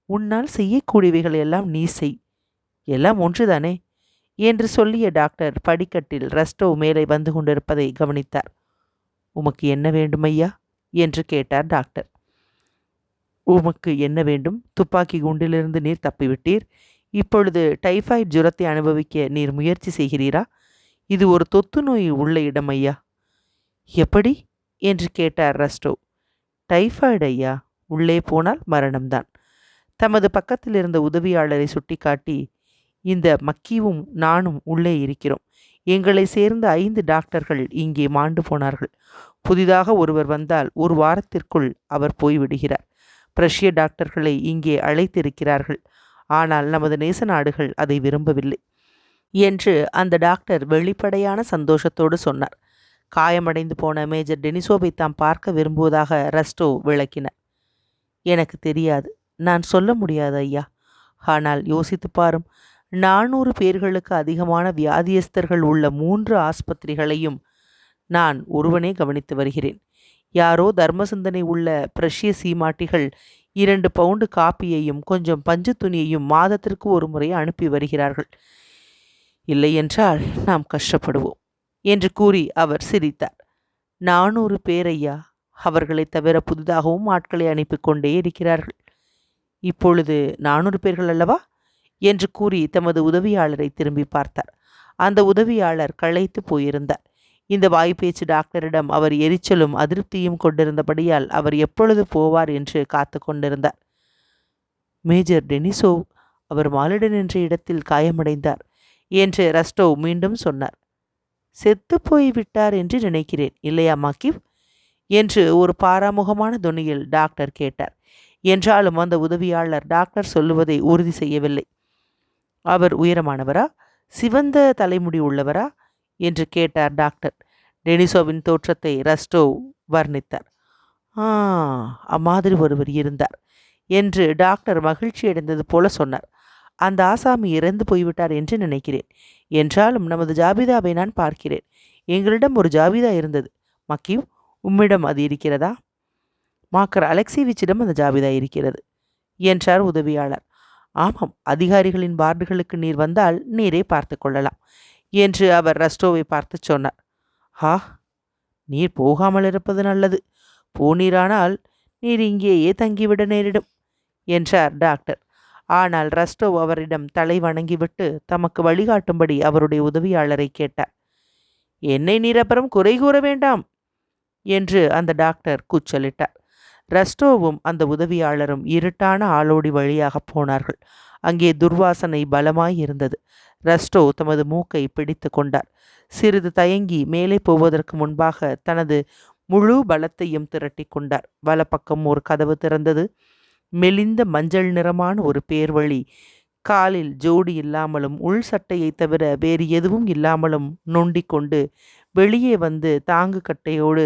உன்னால் செய்யக்கூடியவைகளை எல்லாம் நீ செய், எல்லாம் ஒன்றுதானே என்று சொல்லிய டாக்டர் படிக்கட்டில் ரஸ்டோவ் மேலே வந்து கொண்டிருப்பதை கவனித்தார். உமக்கு என்ன வேண்டும் ஐயா என்று கேட்டார் டாக்டர். உமக்கு என்ன வேண்டும்? துப்பாக்கி குண்டிலிருந்து நீர் தப்பிவிட்டீர். இப்பொழுது டைஃபாய்டு ஜுரத்தை அனுபவிக்க நீர் முயற்சி செய்கிறீரா? இது ஒரு தொத்து நோய் உள்ள இடம் ஐயா. எப்படி என்று கேட்டார் ரஸ்டோவ். டைஃபாய்டு ஐயா, உள்ளே போனால் மரணம்தான். தமது பக்கத்தில் இருந்த உதவியாளரை சுட்டிக்காட்டி, இந்த மக்கியும் நானும் உள்ளே இருக்கிறோம். எங்களை சேர்ந்த 5 டாக்டர்கள் இங்கே மாண்டு போனார்கள். புதிதாக ஒருவர் வந்தால் ஒரு வாரத்திற்குள் அவர் போய்விடுகிறார். பிரஷ்ய டாக்டர்களை இங்கே அழைத்திருக்கிறார்கள். ஆனால் நமது நேச நாடுகள் அதை விரும்பவில்லை என்று அந்த டாக்டர் வெளிப்படையான சந்தோஷத்தோடு சொன்னார். காயமடைந்து போன மேஜர் டெனிசோவை தாம் பார்க்க விரும்புவதாக ரஸ்டோ விளக்கினார். எனக்கு தெரியாது, நான் சொல்ல முடியாது ஐயா. ஆனால் யோசித்து பாரும், 400 பேர்களுக்கு அதிகமான வியாதியஸ்தர்கள் உள்ள 3 ஆஸ்பத்திரிகளையும் நான் ஒருவனே கவனித்து வருகிறேன். யாரோ தர்ம சிந்தனை உள்ள பிரஷ்ய சீமாட்டிகள் 2 பவுண்டு காப்பியையும் கொஞ்சம் பஞ்சு துணியையும் மாதத்திற்கு ஒரு முறை அனுப்பி வருகிறார்கள். இல்லையென்றால் நாம் கஷ்டப்படுவோம் என்று கூறி அவர் சிரித்தார். 400 பேர் ஐயா. அவர்களை தவிர புதிதாகவும் ஆட்களை அனுப்பி கொண்டே இருக்கிறார்கள். இப்பொழுது 400 பேர்கள் அல்லவா என்று கூறி தமது உதவியாளரை திரும்பி பார்த்தார். அந்த உதவியாளர் களைத்து போயிருந்தார். இந்த வாய்ப்பேச்சு டாக்டரிடம் அவர் எரிச்சலும் அதிருப்தியும் கொண்டிருந்தபடியால் அவர் எப்பொழுது போவார் என்று காத்து கொண்டிருந்தார். மேஜர் டெனிசோவ், அவர் மாலிடன் என்ற இடத்தில் காயமடைந்தார் என்று ரஸ்டோ மீண்டும் சொன்னார். செத்து போய்விட்டார் என்று நினைக்கிறேன், இல்லையா மாக்கிவ் என்று ஒரு பாராமுகமான தொனியில் டாக்டர் கேட்டார். என்றாலும் அந்த உதவியாளர் டாக்டர் சொல்லுவதை உறுதி செய்யவில்லை. அவர் உயரமானவரா, சிவந்த தலைமுடி உள்ளவரா என்று கேட்டார் டாக்டர். டெனிசோவின் தோற்றத்தை ரஸ்டோ வர்ணித்தார். அம்மாதிரி ஒருவர் இருந்தார் என்று டாக்டர் மகிழ்ச்சி அடைந்தது போல சொன்னார். அந்த ஆசாமி இறந்து போய்விட்டார் என்று நினைக்கிறேன். என்றாலும் நமது ஜாபிதாவை நான் பார்க்கிறேன். எங்களிடம் ஒரு ஜாபிதா இருந்தது. மக்கிவ், உம்மிடம் அது இருக்கிறதா? மாக்கர் அலெக்சிவிச்சிடம் அந்த ஜாபிதா இருக்கிறது என்றார் உதவியாளர். ஆமாம், அதிகாரிகளின் வார்டுகளுக்கு நீர் வந்தால் நீரே பார்த்து கொள்ளலாம் என்று அவர் ரஸ்டோவை பார்த்து சொன்னார். நீர் போகாமல் இருப்பது நல்லது. போனீரானால் நீர் இங்கேயே தங்கிவிட நேரிடும் என்றார் டாக்டர். ஆனால் ரஸ்டோ அவரிடம் தலை வணங்கிவிட்டு தமக்கு வழிகாட்டும்படி அவருடைய உதவியாளரை கேட்டார். என்னை நீர் அப்புறம் குறை கூற வேண்டாம் என்று அந்த டாக்டர் கூச்சலிட்டார். ரஸ்டோவும் அந்த உதவியாளரும் இருட்டான ஆளோடி வழியாக போனார்கள். அங்கே துர்வாசனை பலமாய் இருந்தது. ரஸ்டோ தமது மூக்கை பிடித்து கொண்டார். சிறிது தயங்கி மேலே போவதற்கு முன்பாக தனது முழு பலத்தையும் திரட்டி கொண்டார். வலப்பக்கம் ஒரு கதவு திறந்தது. மெலிந்த மஞ்சள் நிறமான ஒரு பேர்வழி காலில் ஜோடி இல்லாமலும் உள் சட்டையை தவிர வேறு எதுவும் இல்லாமலும் நொண்டிக் கொண்டு வெளியே வந்து தாங்கு கட்டையோடு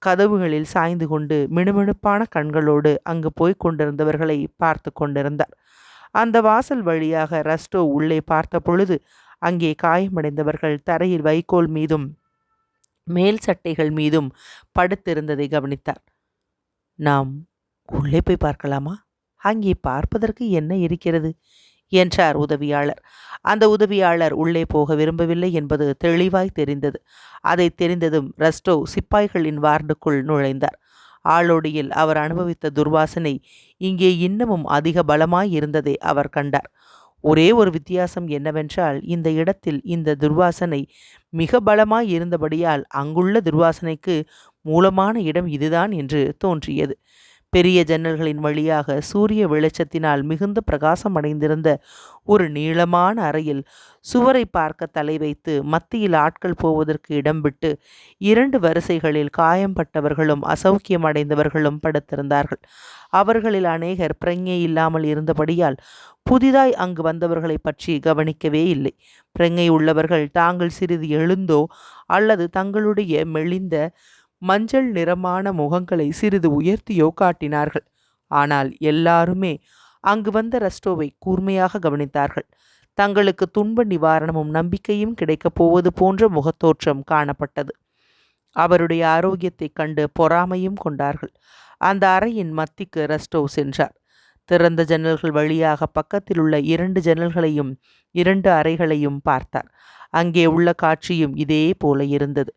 கதவுகளில் சாய்ந்து கொண்டு மினுமினுப்பான கண்களோடு அங்கு போய்க் கொண்டிருந்தவர்களை பார்த்து கொண்டிருந்தார். அந்த வாசல் வழியாக ரஸ்டோ உள்ளே பார்த்த பொழுது அங்கே காயமடைந்தவர்கள் தரையில் வைக்கோல் மீதும் மேல் சட்டைகள் மீதும் படுத்திருந்ததை கவனித்தார். நாம் உள்ளே போய் பார்க்கலாமா? அங்கே பார்ப்பதற்கு என்ன இருக்கிறது என்றார் உதவியாளர். அந்த உதவியாளர் உள்ளே போக விரும்பவில்லை என்பது தெளிவாய் தெரிந்தது. அதை தெரிந்ததும் ரஸ்டோ சிப்பாய்களின் வார்டுக்குள் நுழைந்தார். ஆளோடியில் அவர் அனுபவித்த துர்வாசனை இங்கே இன்னமும் அதிக பலமாய் இருந்ததை அவர் கண்டார். ஒரே ஒரு வித்தியாசம் என்னவென்றால், இந்த இடத்தில் இந்த துர்வாசனை மிக பலமாய் இருந்தபடியால் அங்குள்ள துர்வாசனைக்கு மூலமான இடம் இதுதான் என்று தோன்றியது. பெரிய ஜன்னல்களின் வழியாக சூரிய வெளிச்சத்தினால் மிகுந்த பிரகாசம் அடைந்திருந்த ஒரு நீளமான அறையில் சுவரை பார்க்க தலை வைத்து மத்தியில் ஆட்கள் போவதற்கு இடம் விட்டு 2 வரிசைகளில் காயம்பட்டவர்களும் அசௌக்கியம் அடைந்தவர்களும் படுத்திருந்தார்கள். அவர்களில் அநேகர் பிரஞை இல்லாமல் இருந்தபடியால் புதிதாய் அங்கு வந்தவர்களை பற்றி கவனிக்கவே இல்லை. பிரஞை உள்ளவர்கள் தாங்கள் சிறிது எழுந்தோ அல்லது தங்களுடைய மெலிந்த மஞ்சள் நிறமான முகங்களை சிறிது உயர்த்தியோ காட்டினார்கள். ஆனால் எல்லாருமே அங்கு வந்த ரஸ்டோவை கூர்மையாக கவனித்தார்கள். தங்களுக்கு துன்ப நிவாரணமும் நம்பிக்கையும் கிடைக்கப் போவது போன்ற முகத்தோற்றம் காணப்பட்டது. அவருடைய ஆரோக்கியத்தைக் கண்டு பொறாமையும் கொண்டார்கள். அந்த அறையின் மத்திக்கு ரஸ்டோ சென்றார். திறந்த ஜன்னல்கள் வழியாக பக்கத்தில் உள்ள 2 ஜன்னல்களையும் 2 அறைகளையும் பார்த்தார். அங்கே உள்ள காட்சியும் இதே போல இருந்தது.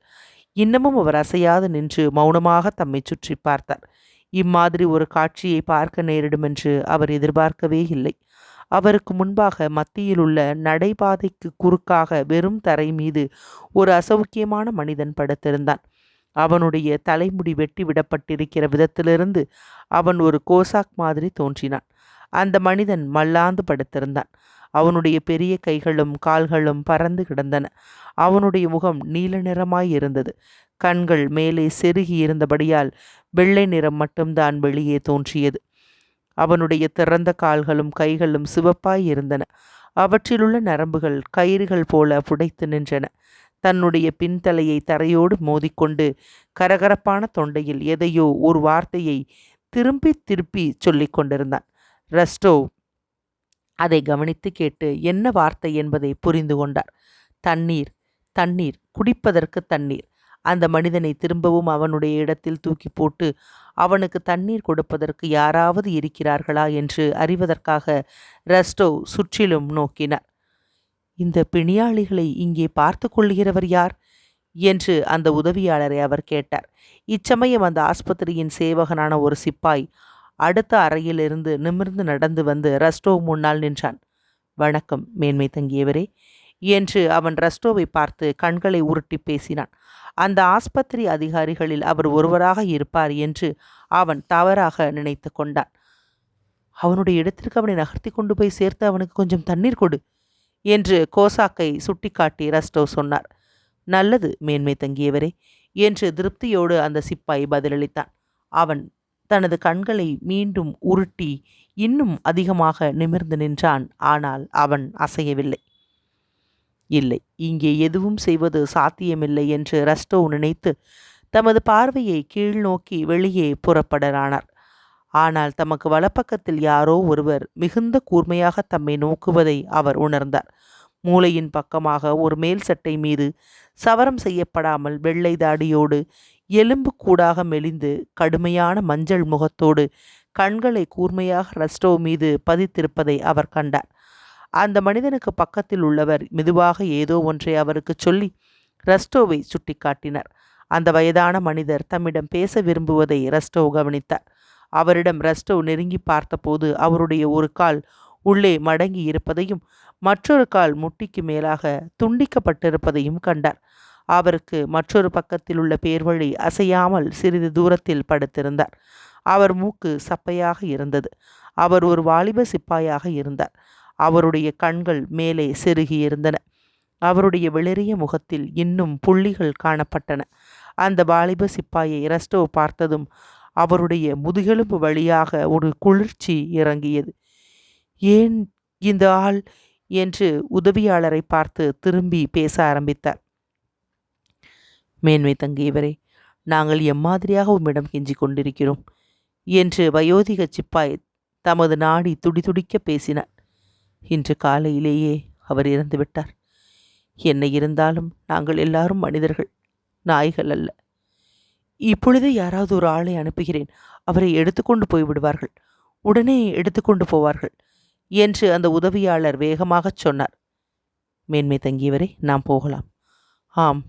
இன்னமும் அவர் அசையாது நின்று மௌனமாக தம்மை சுற்றி பார்த்தார். இம்மாதிரி ஒரு காட்சியை பார்க்க நேரிடும் என்று அவர் எதிர்பார்க்கவே இல்லை. அவருக்கு முன்பாக மத்தியில் உள்ள நடைபாதைக்கு குறுக்காக வெறும் தரை மீது ஒரு அசௌக்கியமான மனிதன் படுத்திருந்தான். அவனுடைய தலைமுடி வெட்டி விடப்பட்டிருக்கிற விதத்திலிருந்து அவன் ஒரு கோசாக் மாதிரி தோன்றினான். அந்த மனிதன் மல்லாந்து படுத்திருந்தான். அவனுடைய பெரிய கைகளும் கால்களும் பறந்து கிடந்தன. அவனுடைய முகம் நீல நிறமாயிருந்தது. கண்கள் மேலே செருகி இருந்தபடியால் வெள்ளை நிறம் மட்டும்தான் வெளியே தோன்றியது. அவனுடைய திறந்த கால்களும் கைகளும் சிவப்பாய் இருந்தன. அவற்றிலுள்ள நரம்புகள் கயிறுகள் போல புடைத்து நின்றன. தன்னுடைய பின்தலையை தரையோடு மோதிக்கொண்டு கரகரப்பான தொண்டையில் எதையோ ஒரு வார்த்தையை திருப்பி திருப்பி சொல்லிக் கொண்டிருந்தான். ரஸ்டோவ் அதை கவனித்து கேட்டு என்ன வார்த்தை என்பதை புரிந்து கொண்டார். தண்ணீர், தண்ணீர், குடிப்பதற்கு தண்ணீர். அந்த மனிதனை திரும்பவும் அவனுடைய இடத்தில் தூக்கி போட்டு அவனுக்கு தண்ணீர் கொடுப்பதற்கு யாராவது இருக்கிறார்களா என்று அறிவதற்காக ரஸ்டோவ் சுற்றிலும் நோக்கினார். இந்த பிணியாளிகளை இங்கே பார்த்து கொள்கிறவர் யார் என்று அந்த உதவியாளரை அவர் கேட்டார். இச்சமயம் அந்த ஆஸ்பத்திரியின் சேவகனான ஒரு சிப்பாய் அடுத்த அறையிலிருந்து நிமிர்ந்து நடந்து வந்து ரஸ்டோவ் முன்னால் நின்றான். வணக்கம் மேன்மை தங்கியவரே என்று அவன் ரஸ்டோவை பார்த்து கண்களை உருட்டி பேசினான். அந்த ஆஸ்பத்திரி அதிகாரிகளில் அவர் ஒருவராக இருப்பார் என்று அவன் தவறாக நினைத்து கொண்டான். அவனுடைய இடத்திற்கு அவனை நகர்த்தி கொண்டு போய் சேர்த்து அவனுக்கு கொஞ்சம் தண்ணீர் கொடு என்று கோசாக்கை சுட்டிக்காட்டி ரஸ்டோவ் சொன்னார். நல்லது மேன்மை தங்கியவரே என்று திருப்தியோடு அந்த சிப்பாய் பதிலளித்தான். அவன் தனது கண்களை மீண்டும் உருட்டி இன்னும் அதிகமாக நிமிர்ந்து நின்றான். ஆனால் அவன் அசையவில்லை. இல்லை, இங்கே எதுவும் செய்வது சாத்தியமில்லை என்று ரஸ்டோவ் நினைத்து தமது பார்வையை கீழ் நோக்கி வெளியே புறப்படலானார். ஆனால் தமக்கு வலப்பக்கத்தில் யாரோ ஒருவர் மிகுந்த கூர்மையாக தம்மை நோக்குவதை அவர் உணர்ந்தார். மூளையின் பக்கமாக ஒரு மேல் சட்டை மீது சவரம் செய்யப்படாமல் வெள்ளை தாடியோடு எலும்பு கூடாக மெலிந்து கடுமையான மஞ்சள் முகத்தோடு கண்களை கூர்மையாக ரஸ்டோவ் மீது பதித்திருப்பதை அவர் கண்டார். அந்த மனிதனுக்கு பக்கத்தில் உள்ளவர் மெதுவாக ஏதோ ஒன்றை அவருக்கு சொல்லி ரஸ்டோவை சுட்டிக்காட்டினர். அந்த வயதான மனிதர் தம்மிடம் பேச விரும்புவதை ரஸ்டோவ் கவனித்தார். அவரிடம் ரஸ்டோவ் நெருங்கி பார்த்தபோது அவருடைய ஒரு கால் உள்ளே மடங்கி இருப்பதையும் மற்றொரு கால் முட்டிக்கு மேலாக துண்டிக்கப்பட்டிருப்பதையும் கண்டார். அவருக்கு மற்றொரு பக்கத்தில் உள்ள பேர்வழி அசையாமல் சிறிது தூரத்தில் படுத்திருந்தார். அவர் மூக்கு சப்பையாக இருந்தது. அவர் ஒரு வாலிப சிப்பாயாக இருந்தார். அவருடைய கண்கள் மேலே செருகியிருந்தன. அவருடைய வெளிரிய முகத்தில் இன்னும் புள்ளிகள் காணப்பட்டன. அந்த வாலிப சிப்பாயை ரஸ்டோவ் பார்த்ததும் அவருடைய முதுகெலும்பு வழியாக ஒரு குளிர்ச்சி இறங்கியது. ஏன் இந்த ஆள் என்று உதவியாளரை பார்த்து திரும்பி பேச ஆரம்பித்தார். மேன்மை தங்கியவரே, நாங்கள் எம்மாதிரியாக உம்மிடம் கெஞ்சிக் கொண்டிருக்கிறோம் என்று வயோதிக சிப்பாய் தமது நாடி துடிதுடிக்க பேசினார். இன்று காலையிலேயே அவர் இறந்துவிட்டார். என்ன இருந்தாலும் நாங்கள் எல்லாரும் மனிதர்கள், நாய்கள் அல்ல. இப்பொழுது யாராவது ஒரு ஆளை அனுப்புகிறேன். அவரை எடுத்துக்கொண்டு போய்விடுவார்கள். உடனே எடுத்துக்கொண்டு போவார்கள் என்று அந்த உதவியாளர் வேகமாகச் சொன்னார். மேன்மை தங்கியவரே, நாம் போகலாம். ஆம்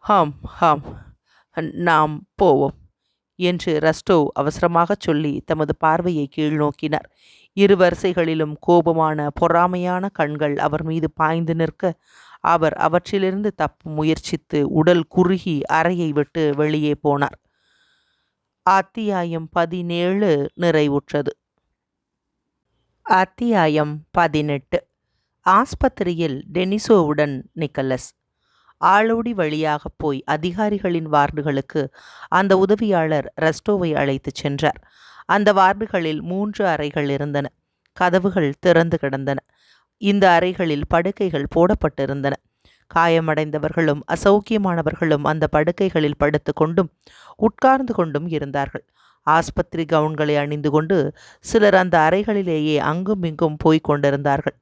ஆம் ஆம், நாம் போவோம் என்று ரஸ்டோவ் அவசரமாகச் சொல்லி தமது பார்வையை கீழ் நோக்கினார். இரு வரிசைகளிலும் கோபமான பொறாமையான கண்கள் அவர் மீது பாய்ந்து நிற்க அவர் அவற்றிலிருந்து தப்ப முயற்சித்து உடல் குறுகி அறையை விட்டு வெளியே போனார். அத்தியாயம் 17 நிறைவுற்றது. அத்தியாயம் 18. ஆஸ்பத்திரியில் டெனிசோவுடன் நிக்கலஸ். ஆளோடி வழியாக போய் அதிகாரிகளின் வார்டுகளுக்கு அந்த உதவியாளர் ரஸ்டோவை அழைத்துச் சென்றார். அந்த வார்டுகளில் 3 அறைகள் இருந்தன. கதவுகள் திறந்து கிடந்தன. இந்த அறைகளில் படுக்கைகள் போடப்பட்டிருந்தன. காயமடைந்தவர்களும் அசௌக்கியமானவர்களும் அந்த படுக்கைகளில் படுத்து கொண்டும் உட்கார்ந்து கொண்டும் இருந்தார்கள். ஆஸ்பத்திரி கவுன்களை அணிந்து கொண்டு சிலர் அந்த அறைகளிலேயே அங்கும் இங்கும் போய்க் கொண்டிருந்தார்கள்.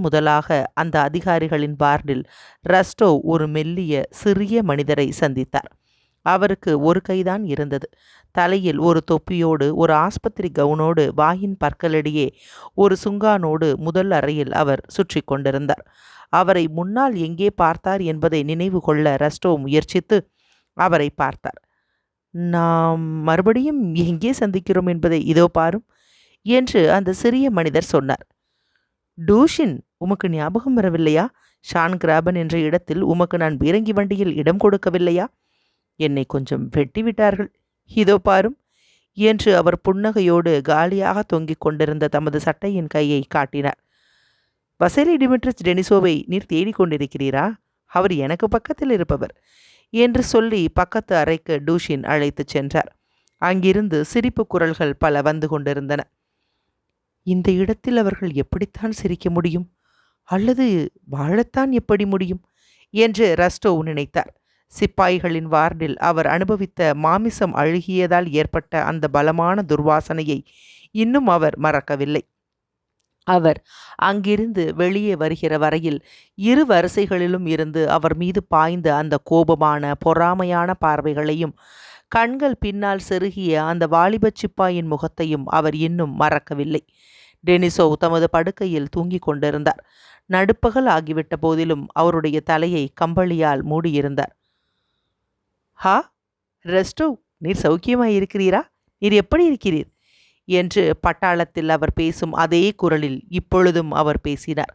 முதலாக அந்த அதிகாரிகளின் வார்டில் ரஸ்டோவ் ஒரு மெல்லிய சிறிய மனிதரை சந்தித்தார். அவருக்கு ஒரு கைதான் இருந்தது. தலையில் ஒரு தொப்பியோடு ஒரு ஆஸ்பத்திரி கவுனோடு வாயின் பற்களிடையே ஒரு சுங்கானோடு முதல் அறையில் அவர் சுற்றி கொண்டிருந்தார். அவரை முன்னால் எங்கே பார்த்தார் என்பதை நினைவு கொள்ள ரஸ்டோவ் முயற்சித்து அவரை பார்த்தார். நாம் மறுபடியும் எங்கே சந்திக்கிறோம் என்பதை இதோ பாரும் என்று அந்த சிறிய மனிதர் சொன்னார். டூஷின், உமக்கு ஞாபகம் வரவில்லையா? ஷான் கிராபன் என்ற இடத்தில் உமக்கு நான் பீரங்கி வண்டியில் இடம் கொடுக்கவில்லையா? என்னை கொஞ்சம் வெட்டிவிட்டார்கள், இதோ பாரும் என்று அவர் புன்னகையோடு காலியாக தொங்கிக் கொண்டிருந்த தமது சட்டையின் கையை காட்டினார். வசேலி டிமிட்ரிச் டெனிசோவை நீர் தேடிக்கொண்டிருக்கிறீரா? அவர் எனக்கு பக்கத்தில் இருப்பவர் என்று சொல்லி பக்கத்து அறைக்கு டூஷின் அழைத்துச் சென்றார். அங்கிருந்து சிரிப்பு குரல்கள் பல வந்து கொண்டிருந்தன. இந்த இடத்தில் அவர்கள் எப்படித்தான் சிரிக்க முடியும், அல்லது வாழத்தான் எப்படி முடியும் என்று ரஸ்டோவ் நினைத்தார். சிப்பாய்களின் வார்டில் அவர் அனுபவித்த மாமிசம் அழுகியதால் ஏற்பட்ட அந்த பலமான துர்வாசனையை இன்னும் அவர் மறக்கவில்லை. அவர் அங்கிருந்து வெளியே வருகிற வரையில் இரு வரிசைகளிலும் இருந்து அவர் மீது பாய்ந்த அந்த கோபமான பொறாமையான பார்வைகளையும் கண்கள் பின்னால் செருகிய அந்த வாலிபச் சிப்பாயின் முகத்தையும் அவர் இன்னும் மறக்கவில்லை. டெனிசோவ் தமது படுக்கையில் தூங்கிக் கொண்டிருந்தார். நடுப்பகல் ஆகிவிட்ட போதிலும் அவருடைய தலையை கம்பளியால் மூடியிருந்தார். ஹா ரெஸ்டோவ், நீர் சௌக்கியமாயிருக்கிறீரா? நீர் எப்படி இருக்கிறீர் என்று பட்டாளத்தில் அவர் பேசும் அதே குரலில் இப்பொழுதும் அவர் பேசினார்.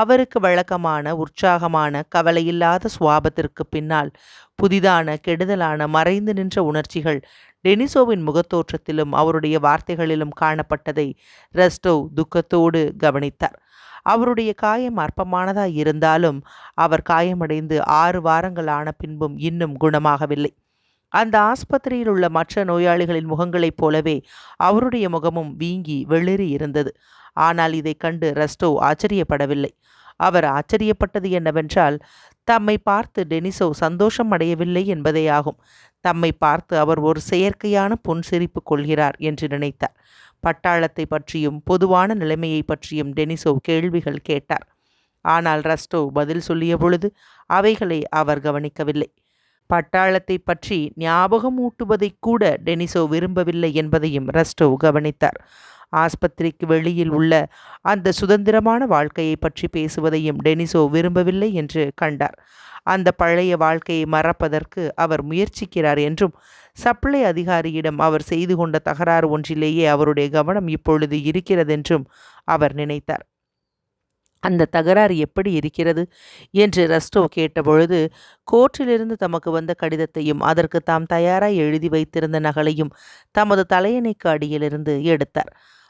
அவருக்கு வழக்கமான உற்சாகமான கவலையில்லாத சுவாபத்திற்கு பின்னால் புதிதான கெடுதலான மறைந்து நின்ற உணர்ச்சிகள் டெனிசோவின் முகத்தோற்றத்திலும் அவருடைய வார்த்தைகளிலும் காணப்பட்டதை ரெஸ்டோவ் துக்கத்தோடு கவனித்தார். அவருடைய காயம் அற்பமானதாய் இருந்தாலும் அவர் காயமடைந்து 6 வாரங்கள் ஆன பின்பும் இன்னும் குணமாகவில்லை. அந்த ஆஸ்பத்திரியில் உள்ள மற்ற நோயாளிகளின் முகங்களைப் போலவே அவருடைய முகமும் வீங்கி வெளிரி இருந்தது. ஆனால் இதை கண்டு ரெஸ்டோவ் ஆச்சரியப்படவில்லை. அவர் ஆச்சரியப்பட்டது என்னவென்றால், தம்மை பார்த்து டெனிசோவ் சந்தோஷம் அடையவில்லை என்பதே ஆகும். தம்மை பார்த்து அவர் ஒரு செயற்கையான புன்சிரிப்பு கொள்கிறார் என்று நினைத்தார். பட்டாளத்தை பற்றியும் பொதுவான நிலைமையை பற்றியும் டெனிசோவ் கேள்விகள் கேட்டார். ஆனால் ரெஸ்டோவ் பதில் சொல்லிய பொழுது அவைகளை அவர் கவனிக்கவில்லை. பட்டாளத்தை பற்றி ஞாபகமூட்டுவதை கூட டெனிசோவ் விரும்பவில்லை என்பதையும் ரெஸ்டோவ் கவனித்தார். ஆஸ்பத்திரிக்கு வெளியில் உள்ள அந்த சுதந்திரமான வாழ்க்கையை பற்றி பேசுவதையும் டெனிசோவ் விரும்பவில்லை என்று கண்டார். அந்த பழைய வாழ்க்கையை மறப்பதற்கு அவர் முயற்சிக்கிறார் என்றும், சப்ளை அதிகாரியிடம் அவர் செய்து கொண்ட தகராறு ஒன்றிலேயே அவருடைய கவனம் இப்பொழுது இருக்கிறதென்றும் அவர் நினைத்தார். அந்த தகராறு எப்படி இருக்கிறது என்று ரெஸ்டோவ் கேட்டபொழுது, கோர்ட்டிலிருந்து தமக்கு வந்த கடிதத்தையும் அதற்கு தாம் தயாராய் எழுதி வைத்திருந்த நகலையும் தமது தலையணைக்கு அடியிலிருந்து எடுத்தார்.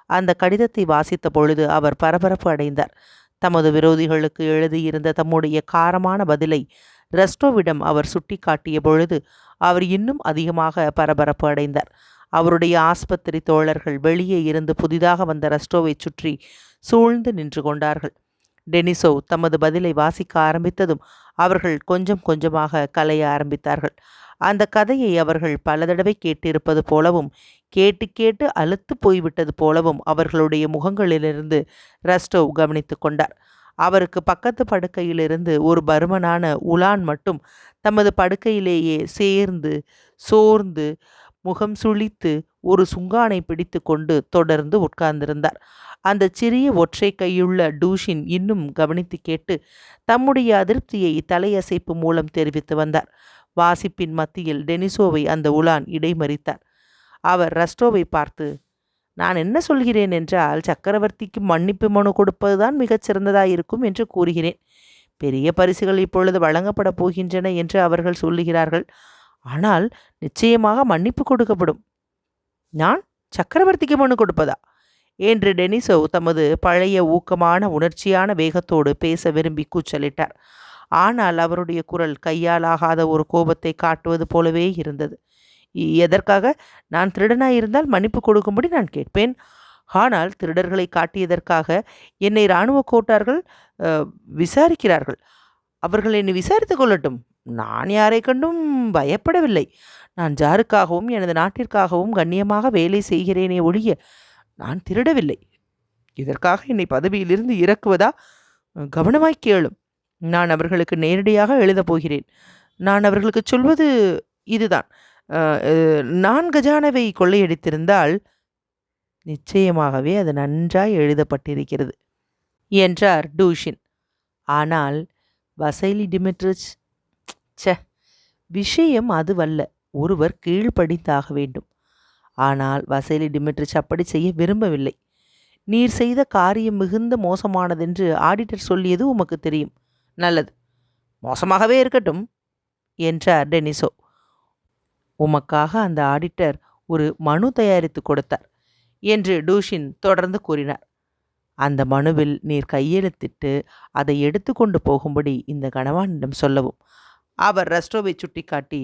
அந்த கடிதத்தை வாசித்த பொழுது அவர் பரபரப்பு அடைந்தார். தமது விரோதிகளுக்கு எழுதியிருந்த தம்முடைய காரமான பதிலை ரெஸ்டோவிடம் அவர் சுட்டி காட்டிய பொழுது அவர் இன்னும் அதிகமாக பரபரப்பு அடைந்தார். அவருடைய ஆஸ்பத்திரி தோழர்கள் வெளியே இருந்து புதிதாக வந்த ரெஸ்டோவை சுற்றி சூழ்ந்து நின்று கொண்டார்கள். டெனிசோவ் தமது பதிலை வாசிக்க ஆரம்பித்ததும் அவர்கள் கொஞ்சம் கொஞ்சமாக கலைய ஆரம்பித்தார்கள். அந்த கதையை அவர்கள் பல தடவை கேட்டிருப்பது போலவும் கேட்டு கேட்டு அலுத்து போய்விட்டது போலவும் அவர்களுடைய முகங்களிலிருந்து ரெஸ்டோவ் கவனித்து கொண்டார். அவருக்கு பக்கத்து படுக்கையிலிருந்து ஒரு பருமனான உலான் மட்டும் தமது படுக்கையிலேயே சோர்ந்து முகம் சுளித்து ஒரு சுங்கானை பிடித்து கொண்டு தொடர்ந்து உட்கார்ந்திருந்தார். அந்த சிறிய ஒற்றை கையுள்ள டூஷின் இன்னும் கவனித்து கேட்டு தம்முடைய அதிருப்தியை தலையசைப்பு மூலம் தெரிவித்து வந்தார். வாசிப்பின் மத்தியில் டெனிசோவை அந்த உலான் இடைமறித்தார். அவர் ரெஸ்டோவை பார்த்து, நான் என்ன சொல்கிறேன் என்றால், சக்கரவர்த்திக்கு மன்னிப்பு மனு கொடுப்பதுதான் மிகச் சிறந்ததாயிருக்கும் என்று கூறுகிறேன். பெரிய பரிசுகள் இப்பொழுது வழங்கப்பட போகின்றன என்று அவர்கள் சொல்லுகிறார்கள். ஆனால் நிச்சயமாக மன்னிப்பு கொடுக்கப்படும். நான் சக்கரவர்த்திக்கு மனு கொடுப்பதா என்று டெனிசோவ் தமது பழைய ஊக்கமான உணர்ச்சியான வேகத்தோடு பேச விரும்பி கூச்சலிட்டார். ஆனால் அவருடைய குரல் கையாலாகாத ஒரு கோபத்தை காட்டுவது போலவே இருந்தது. எதற்காக? நான் திருடனாயிருந்தால் மன்னிப்பு கொடுக்கும்படி நான் கேட்பேன். ஆனால் திருடர்களை காட்டியதற்காக என்னை இராணுவ கோட்டார்கள் விசாரிக்கிறார்கள். அவர்கள் என்னை விசாரித்து கொள்ளட்டும். நான் யாரை கண்டும் பயப்படவில்லை. நான் ஜாருக்காகவும் எனது நாட்டிற்காகவும் கண்ணியமாக வேலை செய்கிறேனே ஒழிய நான் திருடவில்லை. இதற்காக என்னை பதவியிலிருந்து இறக்குவதா? கவனமாய் கேளும். நான் அவர்களுக்கு நேரடியாக எழுதப் போகிறேன். நான் அவர்களுக்கு சொல்வது இதுதான். நான் கஜானாவை கொள்ளையடித்திருந்தால் நிச்சயமாகவே அது நன்றாய் எழுதப்பட்டிருக்கிறது என்றார் டூஷின். ஆனால் வசைலி டிமிட்ரிச், விஷயம் அதுவல்ல. ஒருவர் கீழ்ப்படிந்தாக வேண்டும். ஆனால் வசைலி டிமிட்ரிச் அப்படி செய்ய விரும்பவில்லை. நீர் செய்த காரியம் மிகுந்த மோசமானதென்று ஆடிட்டர் சொல்லியது உமக்கு தெரியும். நல்லது, மோசமாகவே இருக்கட்டும் என்றார் டெனிசோ. உமக்காக அந்த ஆடிட்டர் ஒரு மனு தயாரித்து கொடுத்தார் என்று டூஷின் தொடர்ந்து கூறினார். அந்த மனுவில் நீர் கையெழுத்திட்டு அதை எடுத்துக்கொண்டு போகும்படி இந்த கணவானிடம் சொல்லவும். அவர் ரஸ்டோவை சுட்டிக்காட்டி,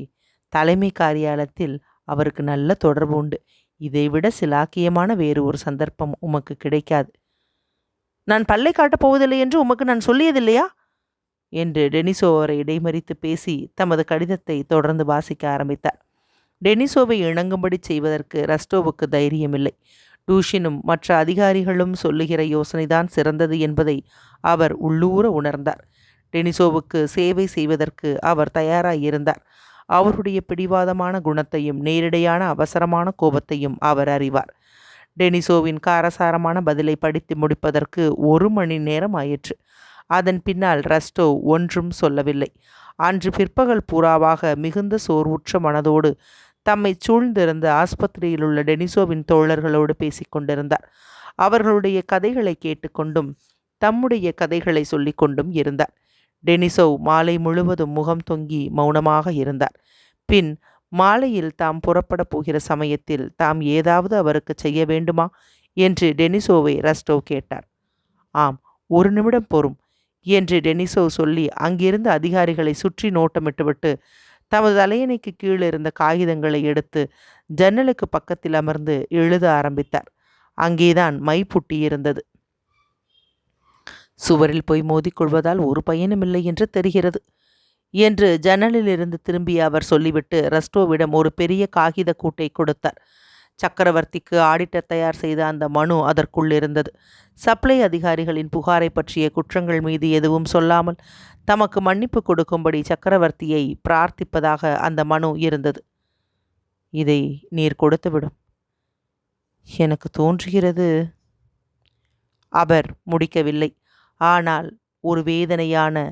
தலைமை காரியாலயத்தில் அவருக்கு நல்ல தொடர்பு உண்டு. இதைவிட சிலாக்கியமான வேறு ஒரு சந்தர்ப்பம் உமக்கு கிடைக்காது. நான் பல்லை காட்டப் போவதில்லை என்று உமக்கு நான் சொல்லியதில்லையா என்று டெனிசோ அவரை இடைமறித்து பேசி தமது கடிதத்தை தொடர்ந்து வாசிக்க ஆரம்பித்தார். டெனிசோவை இணங்கும்படி செய்வதற்கு ரஸ்டோவுக்கு தைரியமில்லை. டூஷினும் மற்ற அதிகாரிகளும் சொல்லுகிற யோசனைதான் சிறந்தது என்பதை அவர் உள்ளூர உணர்ந்தார். டெனிசோவுக்கு சேவை செய்வதற்கு அவர் தயாராயிருந்தார். அவருடைய பிடிவாதமான குணத்தையும் நேரிடையான அவசரமான கோபத்தையும் அவர் அறிவார். டெனிசோவின் காரசாரமான பதிலை படித்து முடிப்பதற்கு 1 மணி நேரம் ஆயிற்று. அதன் பின்னால் ரஸ்டோ ஒன்றும் சொல்லவில்லை. அன்று பிற்பகல் பூராவாக மிகுந்த சோர்வுற்ற மனதோடு தம்மை சூழ்ந்திருந்த ஆஸ்பத்திரியில் உள்ள டெனிசோவின் தோழர்களோடு பேசிக்கொண்டிருந்தார். அவர்களுடைய கதைகளை கேட்டுக்கொண்டும் தம்முடைய கதைகளை சொல்லிக்கொண்டும் இருந்தார். டெனிசோ மாலை முழுவதும் முகம் தொங்கி மௌனமாக இருந்தார். பின் மாலையில் தாம் புறப்பட போகிற சமயத்தில் தாம் ஏதாவது அவருக்கு செய்ய வேண்டுமா என்று டெனிசோவை ரஸ்டோ கேட்டார். ஆம், 1 நிமிடம் பொறும் என்று டெனிசோ சொல்லி அங்கிருந்த அதிகாரிகளை சுற்றி நோட்டமிட்டுவிட்டு தமது தலையணைக்கு கீழே இருந்த காகிதங்களை எடுத்து ஜன்னலுக்கு பக்கத்தில் அமர்ந்து எழுத ஆரம்பித்தார். அங்கேதான் மைப்புட்டி இருந்தது. சுவரில் போய் மோதிக்கொள்வதால் ஒரு பயனுமில்லை என்று தெரிகிறது என்று ஜன்னலிலிருந்து திரும்பி அவர் சொல்லிவிட்டு ரஸ்டோவிடம் ஒரு பெரிய காகித கூட்டை கொடுத்தார். சக்கரவர்த்திக்கு ஆடிட்டர் தயார் செய்த அந்த மனு அதற்குள் இருந்தது. சப்ளை அதிகாரிகளின் புகாரை பற்றிய குற்றங்கள் மீது எதுவும் சொல்லாமல் தமக்கு மன்னிப்பு கொடுக்கும்படி சக்கரவர்த்தியை பிரார்த்திப்பதாக அந்த மனு இருந்தது. இதை நீர் கொடுத்துவிடும். எனக்கு தோன்றுகிறது. அவர் முடிக்கவில்லை. ஆனால் ஒரு வேதனையான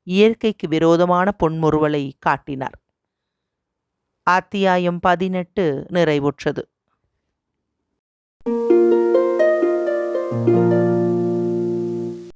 இயற்கைக்கு விரோதமான பொன்முறுவலை காட்டினார். அத்தியாயம் 18 நிறைவுற்றது.